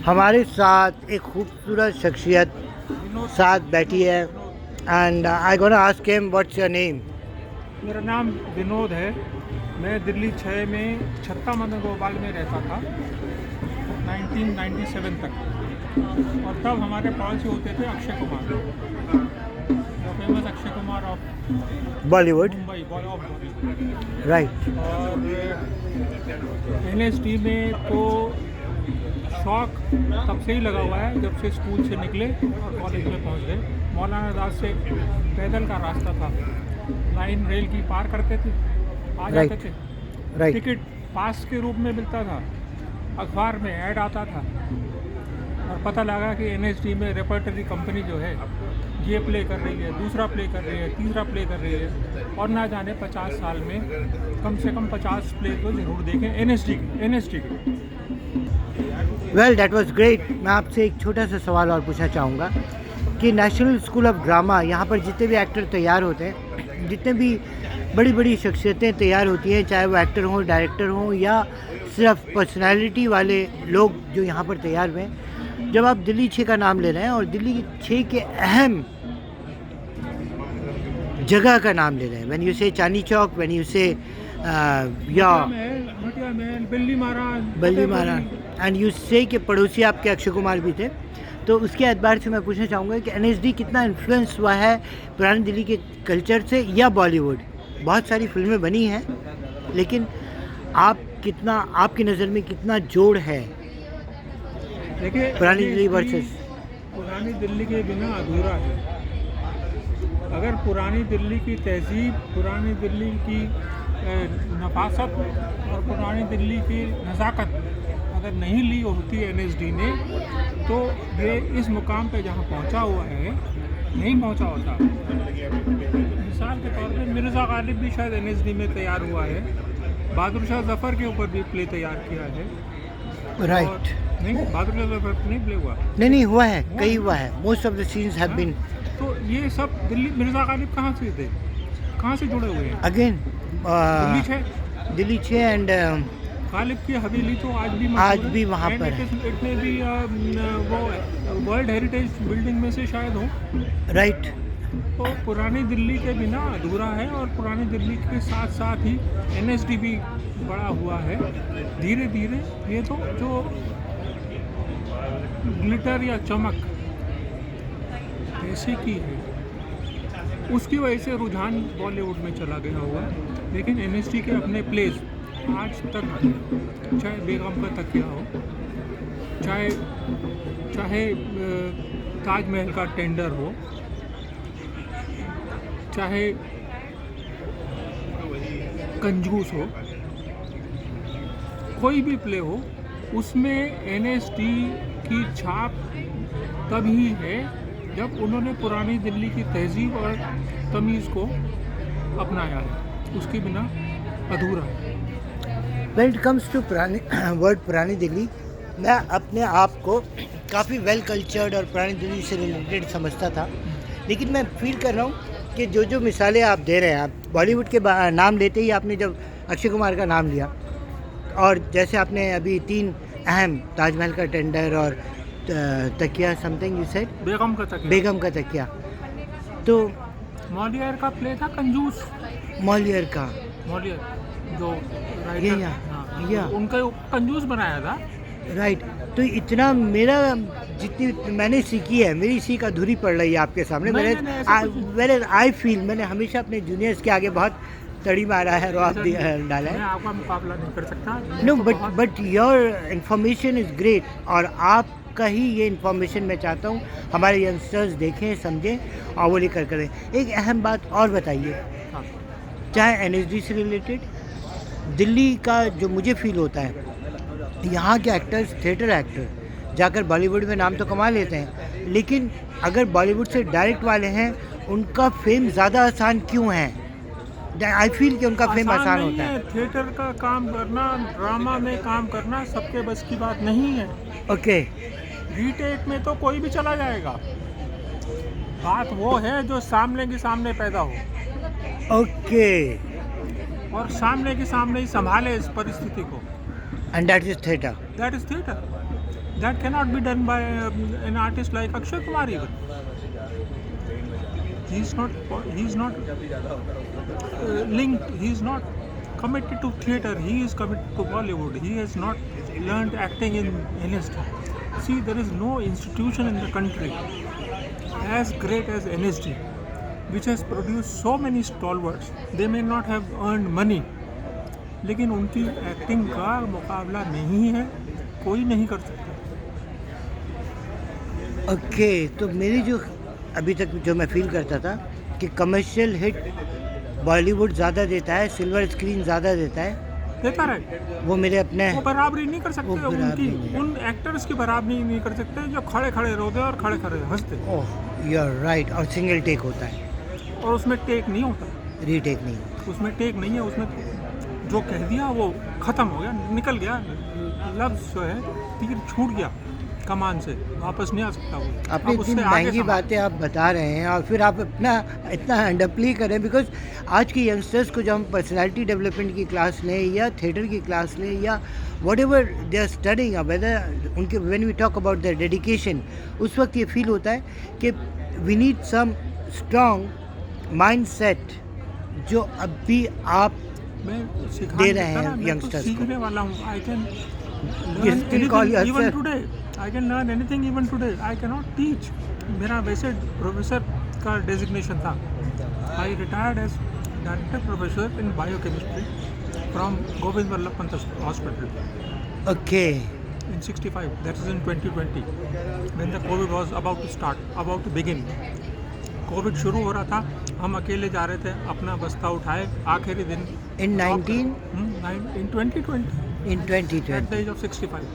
हमारे साथ एक खूबसूरत शख्सियत साथ बैठी है and I gonna ask him what's your name. मेरा नाम विनोद है। मैं दिल्ली 6 में छत्ता मदन गोपाल में रहता था 1997 तक, और तब हमारे पड़ोसी होते थे Akshay Kumar, famous Akshay Kumar of Bollywood, Mumbai, Bollywood. Right. और NSD में तो शौक तब से ही लगा हुआ है जब से स्कूल से निकले और कॉलेज में पहुंच गए। मौलाना आजाद से पैदल का रास्ता था, लाइन रेल की पार करते थे, आ जाते थे। राइट। टिकट पास के रूप में मिलता था, अखबार में ऐड आता था, और पता लगा कि NSD में रेपर्टरी कंपनी जो है ये प्ले कर रही है, दूसरा प्ले कर रही है, तीसरा प्ले कर रही है, और ना जाने 50 साल में कम से कम 50 प्ले तो ज़रूर देखें NSD के। Well that was great. मैं आपसे एक छोटा सा सवाल और पूछना चाहूँगा कि नेशनल स्कूल ऑफ ड्रामा, यहाँ पर जितने भी एक्टर तैयार होते हैं, जितने भी बड़ी बड़ी शख्सियतें तैयार होती हैं, चाहे वो एक्टर हों, डायरेक्टर हों, या सिर्फ पर्सनालिटी वाले लोग जो यहाँ पर तैयार हुए हैं, जब आप दिल्ली 6 का नाम ले रहे हैं और दिल्ली 6 के अहम जगह का नाम ले रहे हैं, व्हेन यू से चांदनी चौक, व्हेन यू से या भटिया महल, बल्ली महाराज, एंड यू से के पड़ोसी आपके अक्षय कुमार भी थे, तो उसके एतबार से मैं पूछना चाहूँगा कि NSD कितना इन्फ्लुएंस हुआ है पुरानी दिल्ली के कल्चर से या बॉलीवुड? बहुत सारी फिल्में बनी हैं, लेकिन आपकी नज़र में कितना जोड़ है देखिए पुरानी दिल्ली वर्सेस? पुरानी दिल्ली के बिना अधूरा है। अगर पुरानी दिल्ली की तहजीब, पुरानी दिल्ली की नफासत और पुरानी दिल्ली की नज़ाकत अगर नहीं ली होती NSD ने, तो ये इस मुकाम पे जहाँ पहुँचा हुआ है नहीं पहुँचा होता। मिसाल के तौर पे मिर्ज़ा गालिब भी शायद NSD में तैयार हुआ है, बहादुर शाह जफ़र के ऊपर भी प्ले तैयार किया है। राइट। नहीं, बहादुर शाह जफ़र नहीं प्ले हुआ, नहीं हुआ है, कई हुआ है। Most of the scenes have been. तो ये सब दिल्ली, मिर्ज़ा गालिब कहाँ से थे, कहाँ से जुड़े हुए हैं? अगेन दिल्ली 6 एंड गालिब की हवेली तो आज भी वहाँ पर है। इतने भी वो वर्ल्ड हेरिटेज बिल्डिंग में से शायद हो। राइट। तो पुरानी दिल्ली के बिना अधूरा है, और पुरानी दिल्ली के साथ साथ ही NSD भी बड़ा हुआ है धीरे धीरे। ये तो जो ग्लिटर या चमक ऐसे की है, उसकी वजह से रुझान बॉलीवुड में चला गया हुआ है। लेकिन NSD के अपने प्लेस आज तक, चाहे बेगम का तकिया हो, चाहे ताजमहल का टेंडर हो, चाहे कंजूस हो, कोई भी प्ले हो, उसमें NSD की छाप तभी है जब उन्होंने पुरानी दिल्ली की तहजीब और तमीज़ को अपनाया है। उसके बिना अधूरा है। व्हेन इट कम्स टू पुरानी दिल्ली, मैं अपने आप को काफ़ी वेल कल्चर्ड और पुरानी दिल्ली से रिलेटेड समझता था, लेकिन मैं फील कर रहा हूँ कि जो मिसालें आप दे रहे हैं, आप बॉलीवुड के नाम लेते ही आपने जब अक्षय कुमार का नाम लिया, और जैसे आपने अभी 3 अहम, ताजमहल का टेंडर और तकिया, समथिंग यू सेड, बेगम का तकिया, तो मॉलियर का प्ले था कंजूस, मॉलियर जो राइटर, या उनका कंजूस बनाया था। राइट। तो इतना मेरा जितनी मैंने सीखी है, मेरी सीख अधूरी पड़ रही है आपके सामने। मेरे आई फील मैंने हमेशा अपने जूनियर्स के आगे बहुत तड़ी मारा है, रॉब डाला है। मैं आपका मुकाबला नहीं कर सकता। No, but your information is great, और आपका ही ये इन्फॉर्मेशन मैं चाहता हूँ हमारे यंगस्टर्स देखें, समझें और वो लेकर करें। एक अहम बात और बताइए, चाहे NSD से रिलेटेड, दिल्ली का जो मुझे फील होता है, यहाँ के एक्टर्स, थिएटर एक्टर जाकर बॉलीवुड में नाम तो कमा लेते हैं, लेकिन अगर बॉलीवुड से डायरेक्ट वाले हैं, उनका फेम ज़्यादा आसान क्यों है? आई फील कि उनका फेम आसान होता है। थिएटर का काम करना, ड्रामा में काम करना सबके बस की बात नहीं है। ओके। रीटेक में तो कोई भी चला जाएगा, बात वो है जो सामने के सामने पैदा हो। ओके। और सामने के सामने ही संभाले इस परिस्थिति को, and that is theatre. That is theatre. That cannot be done by an artist like Akshay Kumar even. He's not linked. He's not committed to theatre. He is committed to Bollywood. He has not learned acting in NSD. See, there is no institution in the country as great as NSD, which has produced so many stalwarts. They may not have earned money, लेकिन उनकी acting का मुकाबला नहीं है, कोई नहीं कर सकता। ओके तो मेरी जो अभी तक जो मैं फील करता था कि कमर्शियल हिट बॉलीवुड ज़्यादा देता है, सिल्वर स्क्रीन ज़्यादा देता है, देता रहे, वो मेरे अपने वो बराबरी नहीं कर सकते, वो बराबरी उनकी नहीं। उन एक्टर्स की बराबरी नहीं कर सकते जो खड़े खड़े रोते और खड़े खड़े हंसते, ओह यू आर राइट। और सिंगल टेक होता है, और उसमें टेक नहीं होता, रीटेक नहीं होता। उसमें टेक नहीं है, उसमें जो कह दिया वो ख़त्म हो गया, निकल गया, लफ्ज़ जो है तीर छूट गया कमान से, वापस नहीं आ सकता वो। आपने अब इतनी उससे आगे महंगी बातें आप बता रहे हैं और फिर आप अपना इतना अंडरप्ले कर रहे हैं, बिकॉज आज के यंगस्टर्स को जब हम पर्सनालिटी डेवलपमेंट की क्लास लें या थिएटर की क्लास लें या whatever they are studying, whether उनके when we talk about their dedication, उस वक्त ये फील होता है कि we need some strong mindset जो अभी आप मैं दे रहे हैं यंगस्टर्स को। सीखने वाला हूँ। I can You still call yourself- even today, I can learn anything even today, I can not teach. मेरा वैसे प्रोफेसर का डेजिग्नेशन था। I retired as director professor in biochemistry from Govind Vallabh Pant hospital okay in 65, that is in 2020, when the COVID was about to start, about to begin. Covid शुरू हो रहा था, हम अकेले जा रहे थे, अपना बस्ता उठाए, आखिरी दिन इन 19 in 2020 in at 2020 the age of 65,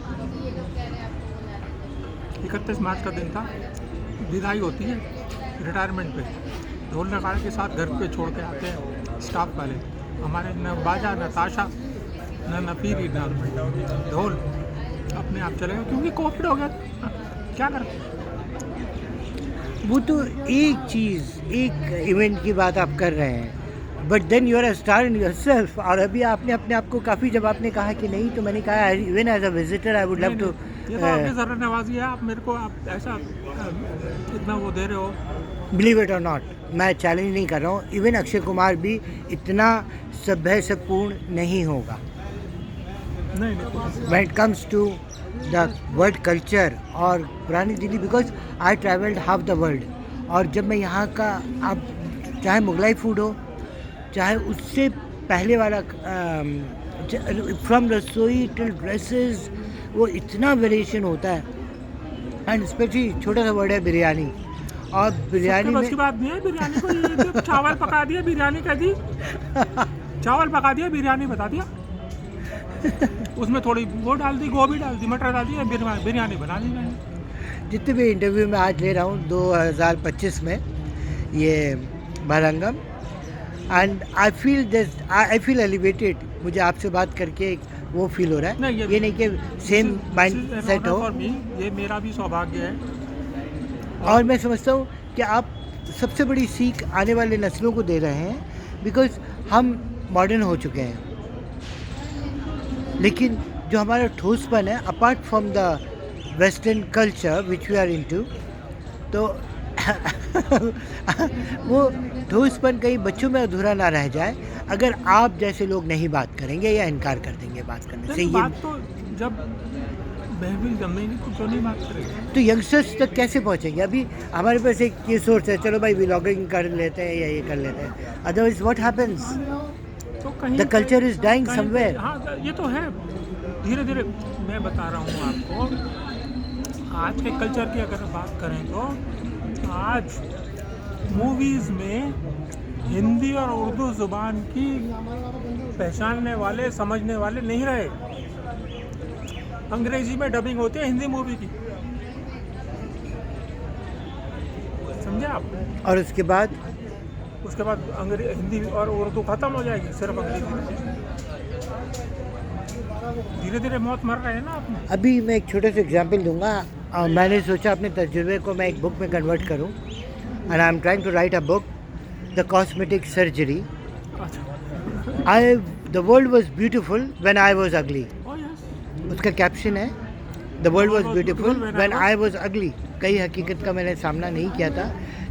31 मार्च का दिन था, विदाई होती है रिटायरमेंट पे, ढोल नगाड़े के साथ घर पे छोड़ के आते हैं स्टाफ वाले, हमारे न बाजा न ताशा न नफीरी न ढोल, अपने आप चले गए क्योंकि कोविड हो गया, क्या करते। वो तो एक चीज़, एक इवेंट की बात आप कर रहे हैं, but then you are a star in yourself. और अभी आपने अपने आप को काफ़ी, जब आपने कहा कि नहीं, तो मैंने कहा even as a visitor I would love to. ये तो आपकी ज़रा नवाजी है, आप मेरे को आप ऐसा इतना वो दे रहे हो। बिलीव इट और नॉट, मैं चैलेंज नहीं कर रहा हूँ, इवन अक्षय कुमार भी इतना सभ्य से पूर्ण नहीं होगा नहीं when it comes to the world culture और पुरानी Delhi, because I travelled half the world. और जब मैं यहाँ का, आप चाहे मुगलाई फूड हो, चाहे उससे पहले वाला फ्रॉम रसोई टिल ड्रेसेस, वो इतना वेरिएशन होता है। एंड स्पेशली छोटा सा वर्ड है बिरयानी, और बिरयानी बस की बात नहीं है बिरयानी को, ये तो चावल पका दिया बिरयानी कह दी, चावल पका दिया बिरयानी बता दिया, उसमें थोड़ी वो डाल दी, गोभी डाल दी, मटर डाल दी, बिरयानी बना दी मैंने। जितने भी इंटरव्यू में आज ले रहा हूँ 2025 में ये भरंगम, एंड आई फील एलिवेटेड। मुझे आपसे बात करके एक वो फील हो रहा है, नहीं, ये नहीं कि सेम माइंड सेट हो। ये मेरा भी सौभाग्य है। और मैं समझता हूँ कि आप सबसे बड़ी सीख आने वाले नस्लों को दे रहे हैं, बिकॉज हम मॉडर्न हो चुके हैं, लेकिन जो हमारा ठोसपन है apart from the western culture which we are into, तो वो ठोसपन कहीं बच्चों में अधूरा ना रह जाए अगर आप जैसे लोग नहीं बात करेंगे या इनकार कर देंगे बात करने से। बात तो जब महफिल जमेगी तो क्यों नहीं बात करेंगे। तो यंगस्टर्स तक कैसे पहुंचेंगे? अभी हमारे पास एक ये सोर्स है, चलो भाई व्लॉगिंग कर लेते हैं या ये कर लेते हैं, अदरवाइज व्हाट हैपेंस? तो कहीं द कल्चर इज डाइंग कहीं- समवेयर। हाँ, ये तो है, धीरे धीरे मैं बता रहा हूँ आपको। आज के कल्चर की अगर बात करें तो आज मूवीज़ में हिंदी और उर्दू ज़ुबान की पहचानने वाले, समझने वाले नहीं रहे। अंग्रेजी में डबिंग होती है हिंदी मूवी की, समझे आप? और उसके बाद हिंदी और उर्दू ख़त्म हो जाएगी, सिर्फ अंग्रेजी में। धीरे धीरे मौत मर रहे हैं ना अपने। अभी मैं एक छोटे से एग्जांपल दूंगा। मैंने सोचा अपने तजुर्बे को मैं एक बुक में कन्वर्ट करूं, and I am trying to write a book, the cosmetic surgery. The world was beautiful when I was ugly. Oh, yes. उसका कैप्शन है, the world was was beautiful beautiful when I when was- I was ugly. कई हकीकत का मैंने सामना नहीं किया था।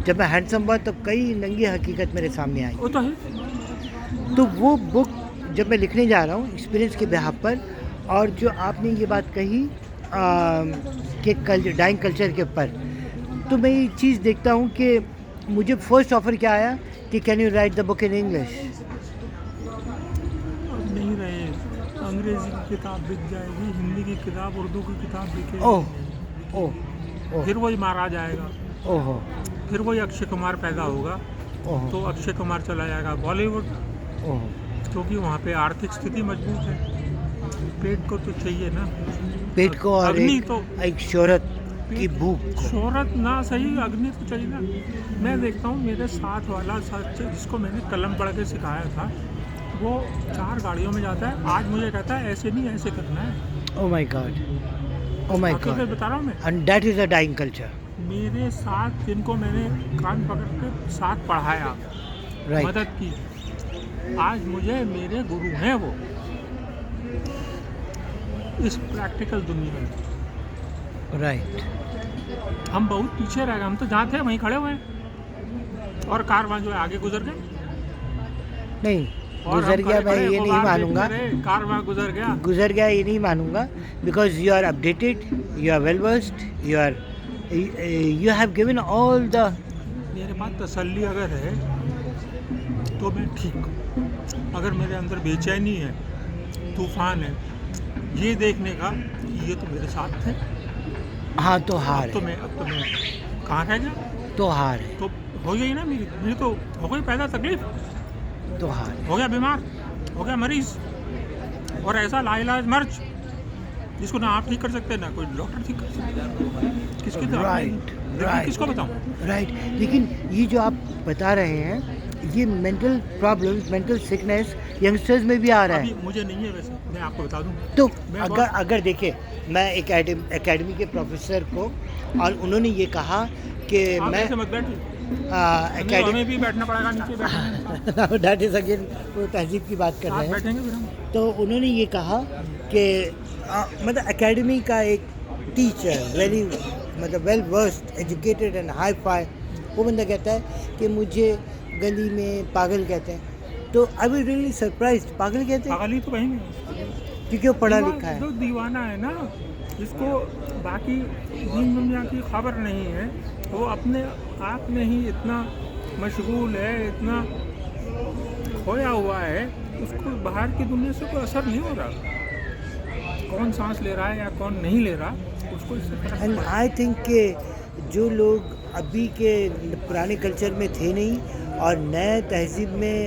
जब मैं हैंडसम हुआ तो कई नंगी हकीकत मेरे सामने आई। वो तो है। तो वो बुक जब मैं लिखने जा रहा हूँ एक्सपीरियंस के बिहाफ पर, और जो आपने ये बात कही कि डाइंग कल्चर के ऊपर, तो मैं ये चीज़ देखता हूँ कि मुझे फर्स्ट ऑफ़र क्या आया कि can you right the book in English. अब नहीं रहे, अंग्रेजी की किताब बिक जाएगी, हिंदी की किताब, उर्दू की किताब बिकेगी। ओह ओह ओह फिर वही मारा जाएगा, ओह फिर वही अक्षय कुमार पैदा होगा, ओह तो अक्षय कुमार चला जाएगा बॉलीवुड, ओह क्योंकि वहाँ पे आर्थिक स्थिति मजबूत है। पेट को तो चाहिए ना, पेट को और अग्नि तो एक शोहरत की भूख को। शोहरत ना सही, अग्नि तो चाहिए ना। मैं देखता हूँ मेरे साथ वाला जिसको मैंने कलम पढ़ के सिखाया था, वो 4 गाड़ियों में जाता है, आज मुझे कहता है ऐसे नहीं ऐसे करना है। Oh my God, oh my आपको गॉड, बता रहा हूँ मैं, and that is a dying culture. मेरे साथ जिनको मैंने कान पकड़ के साथ पढ़ाया, राइट मदद की, आज मुझे मेरे गुरु हैं वो, इस प्रैक्टिकल दुनिया में। राइट। हम बहुत पीछे रह गए, हम तो जहाँ थे वहीं खड़े हुए हैं, और कारवां जो है आगे गुजर गए। नहीं, और गुजर हम गया खड़े मैं खड़े ये वो नहीं बाहर मानूंगा। देखते रहे, कारवां गुजर गया। गुजर गया ये नहीं मानूंगा, because you are updated, you are well versed, you have given all the. मेरे पास तसल्ली अगर है तो मैं ठीक हूँ। अगर मेरे अंदर बेचैनी है, तूफान है, ये देखने का कि ये तो मेरे साथ थे, हाँ तो हार अब तो है, मैं कहाँ रह गया, तो हार है, तो हो गई ना मेरी तो हो गई पैदा तकलीफ, तो हार है। हो गया बीमार, हो गया मरीज, और ऐसा लाइलाज मर्ज जिसको ना आप ठीक कर सकते ना कोई डॉक्टर ठीक कर सकते। किसकी Right. किसको बताऊँ? राइट। लेकिन ये जो आप बता रहे हैं, ये mental problems, mental sickness youngsters में भी आ रहा अभी है। मुझे नहीं है, वैसे मैं आपको बता दूँ। तो मैं अगर देखिए, मैं एकेडमी के प्रोफेसर को, और उन्होंने ये कहा कि आप मैं ऐसे मत बैठिए, हमें भी बैठना पड़ेगा, नीचे बैठेंगे, दैट इज अगेन वो तहजीब की बात कर साथ रहे हैं। बैठेंगे फिर हम। तो उन्होंने ये कहा कि मतलब एकेडमी का एक टीचर वेरी मतलब well versed educated and hi fi, वो बंदा कहता है कि मुझे गली में पागल कहते हैं। तो आई वाज रियली सरप्राइज्ड, पागल कहते हैं पागल ही तो कहेंगे, क्योंकि वो पढ़ा लिखा है। जो दीवाना है ना, जिसको बाकी दीन दुनिया की खबर नहीं है, वो अपने आप में ही इतना मशगूल है, इतना खोया हुआ है, उसको बाहर की दुनिया से कोई असर नहीं हो रहा। कौन सांस ले रहा है या कौन नहीं ले रहा, उसको इससे फर्क नहीं एंड पड़ता। आई थिंक कि जो लोग अभी के पुराने कल्चर में थे नहीं और नए तहजीब में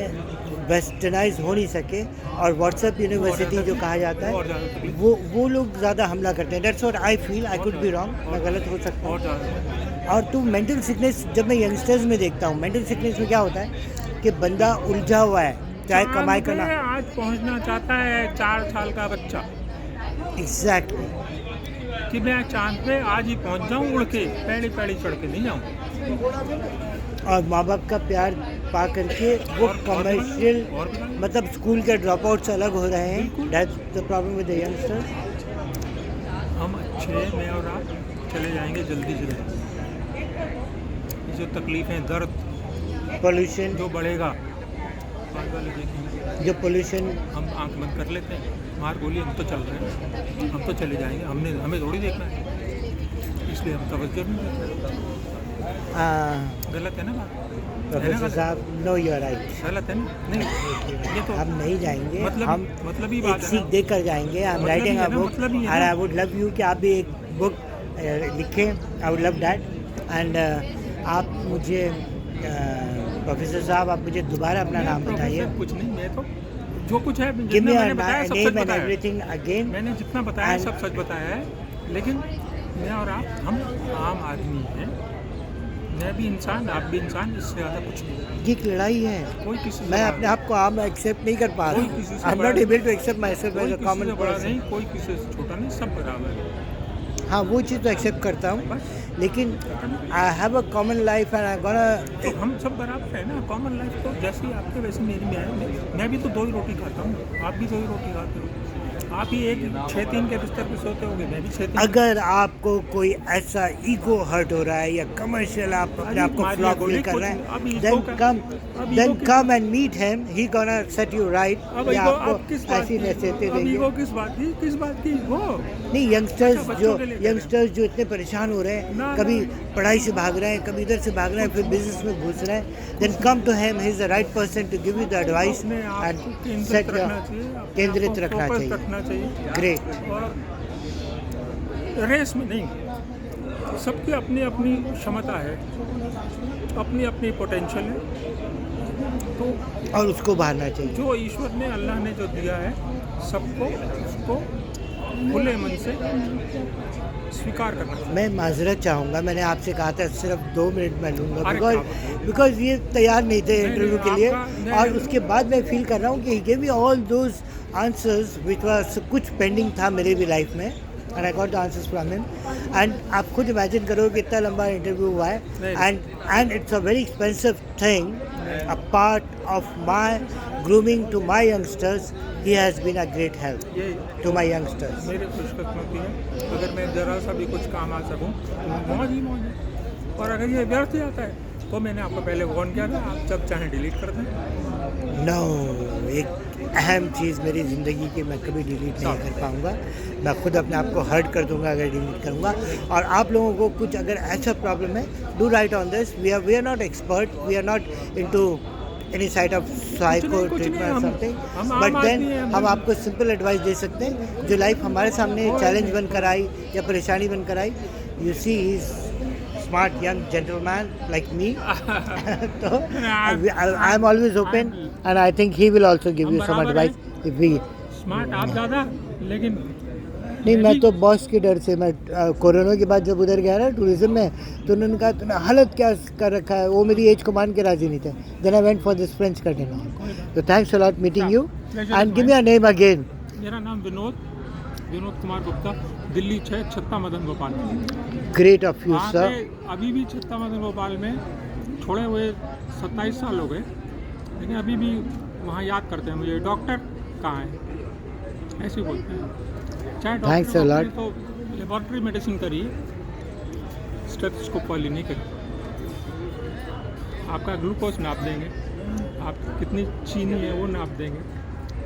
वेस्टर्नाइज हो नहीं सके, और व्हाट्सएप यूनिवर्सिटी जो कहा जाता और है, ज़्यादा तकलीफ, वो लोग ज़्यादा हमला करते हैं। That's what I feel, I could be wrong, मैं गलत हो सकता और हूँ। ज़्यादा और तो मेंटल सिकनेस जब मैं यंगस्टर्स में देखता हूँ, मेंटल सिकनेस में क्या होता है कि बंदा उलझा हुआ है, चाहे कमाई चांद करना। पे आज पहुंचना चाहता है 4 साल का बच्चा, एग्जैक्टली। कि मैं चांद पे आज ही पहुंच जाऊं, उड़ के पैड़ी पैड़ी चढ़ के नहीं जाऊं। और माँ बाप का प्यार पा करके वो कमर्शियल और भी मतलब स्कूल के ड्रॉप आउट्स अलग हो रहे हैं। That's the problem with the youngsters. हम अच्छे, मैं और आप चले जाएंगे जल्दी से जल्दी। ये जो तकलीफ़ें, दर्द पोल्यूशन, जो बढ़ेगा, बाद वाले देखेंगे। जो पोल्यूशन, हम आंख बंद कर लेते हैं, मार गोली, हम तो चल रहे हैं, हम तो चले जाएंगे, हमें थोड़ी देखना है, इसलिए हम तवज्जो नहीं देते। गलत है ना बात? प्रोफेसर साहब, नो यू आर राइट। गलत है ना? नहीं, ये तो हम नहीं जाएंगे, हम मतलब ही एक बात है सीख ना। देख कर जाएंगे। आई एम मतलब राइटिंग ही है अ ना, बुक मतलब ही है एंड ना। आई वुड लव यू कि आप भी एक बुक लिखें। आई वुड लव दैट। एंड आप मुझे प्रोफेसर साहब, आप मुझे दोबारा अपना मैं नाम बताइए। प्रोफेसर कुछ नहीं, मैं तो जो कुछ है गिव जितना मी मैंने बताया सब सच नेम एंड बताया है। Everything again. मैंने जितना बताया And- सब सच बताया है, लेकिन मैं और आप, हम आम आदमी हैं, मैं भी इंसान, आप भी इंसान, इससे ज़्यादा कुछ नहीं। ये एक लड़ाई है। कोई किसी से मैं बड़ा- अपने आप को आम एक्सेप्ट नहीं कर पा कोई रहा। किसी से आई एम बड़ा not able to accept myself कोई एज अ किसी कॉमन से बड़ा पर्सन। नहीं, कोई किसी से छोटा नहीं, सब बराबर है। हाँ, वो चीज़ तो एक्सेप्ट करता हूँ, बस लेकिन I have a common life and I gonna. तो हम सब बराबर है ना। कॉमन लाइफ तो जैसी आपके वैसे मेरी, मैं भी तो 2 ही रोटी खाता हूँ, आप भी 2 ही रोटी खाते हो। आप ही एक 6-3 के बिस्तर पे सोते होगे, मैं भी 6-3। अगर आपको कोई ऐसा ईगो हर्ट हो रहा है या कमर्शियल आप अपने आप को फ्लॉप फील कर रहे हैं, then come and meet him, he gonna set you right. अब या ईगो आपको अब किस बात ऐसी की? नसीहतें अब देंगे। ईगो किस बात की ईगो? नहीं, यंगस्टर्स बच्चों के लिए कर यंगस्टर्स जो इतने परेशान हो रहे हैं, ना, कभी ना। पढ़ाई से भाग रहे हैं, कभी इधर से भाग रहे हैं, फिर बिजनेस में घुस रहे हैं, then come to him, he is the right person to give you the advice अपने आप एंड को केंद्रित सेट रखना चाहिए, अपने आप केंद्रित को रखना फोकस चाहिए। रखना चाहिए। ग्रेट। और रेस में नहीं, सबकी अपनी अपनी क्षमता है, अपनी अपनी पोटेंशियल है, तो और उसको बाहरना चाहिए। जो ईश्वर ने, अल्लाह ने जो दिया है सबको, उसको खुले मन से स्वीकार करना चाहिए। मैं माजरत चाहूँगा, मैंने आपसे कहा था सिर्फ 2 मिनट में लूँगा, अरे बिकॉज ये तैयार नहीं थे नहीं, इंटरव्यू के लिए, और उसके बाद मैं फील कर रहा हूँ कि he gave me all those answers which was, कुछ पेंडिंग था मेरे भी लाइफ में, and I got the answers from him. And आप खुद इमेजिन करो कि इतना लंबा इंटरव्यू हुआ है, and it's a very expensive thing, a part of my grooming to my youngsters, he has been a great help ये टू माई यंगस्टर्स। मेरी खुशकिस्मती है, अगर मैं ज़रा सा भी कुछ काम आ सकूं तो मौज ही मौज है। और अगर ये व्यर्थ जाता है तो मैंने आपको पहले वार्न किया था, आप जब चाहें डिलीट कर दें। नो, एक अहम चीज़ मेरी ज़िंदगी की मैं कभी डिलीट नहीं कर पाऊँगा, मैं खुद अपने आप को हर्ट कर दूँगा अगर डिलीट करूँगा। और आप लोगों को कुछ अगर ऐसा प्रॉब्लम है, do write on this, we are not expert, we are not into any side of psycho कुछ नहीं, ट्रीटमेंट हम समथिंग, आम बट देन आदमी हैं, हम आपको सिंपल एडवाइस दे सकते हैं जो लाइफ हमारे सामने चैलेंज बनकर आई या परेशानी बनकर आई। You see he is smart young gentleman like me, तो I am always open and I think he will also give you some बराबर एडवाइस इफ वी। स्मार्ट आप ज़्यादा, लेकिन नहीं, मैं तो बॉस के डर से, मैं कोरोना के बाद जब उधर गया ना टूरिज्म में, तो उन्होंने कहा तूने हालत क्या कर रखा है, वो मेरी एज को मान के राजी नहीं थे। Then I went for this French का डिनर, तो thanks a lot meeting you and give me a name again. मेरा नाम Vinod Kumar Gupta, Delhi 6, Chhatta Madan Gopal. Great of you वहाँ सर। पे अभी भी छत्ता मदन गोपाल में छोड़े हुए 27 साल हो गए, लेकिन अभी भी वहाँ याद करते हैं मुझे, डॉक्टर कहाँ है, ऐसे बोलते हैं। चाहे Thanks a डॉक्टर lot. तो लेबॉर्ट्री मेडिसिन करिए, स्टेथोस्कोप वाली नहीं करिए। आपका ग्लूकोज नाप देंगे, आप कितनी चीनी है वो नाप देंगे,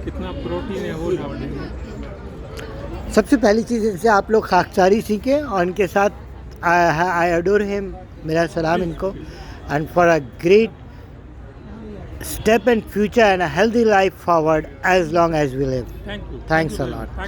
कितना प्रोटीन है वो नाप देंगे। सबसे पहली चीज़ इनसे आप लोग खाकसारी सीखें, और इनके साथ आई अडोर हिम, मेरा सलाम इनको, and for a great step in future and a healthy life forward as long as we live. Thank you. Thanks Thank you a very lot. much. Thank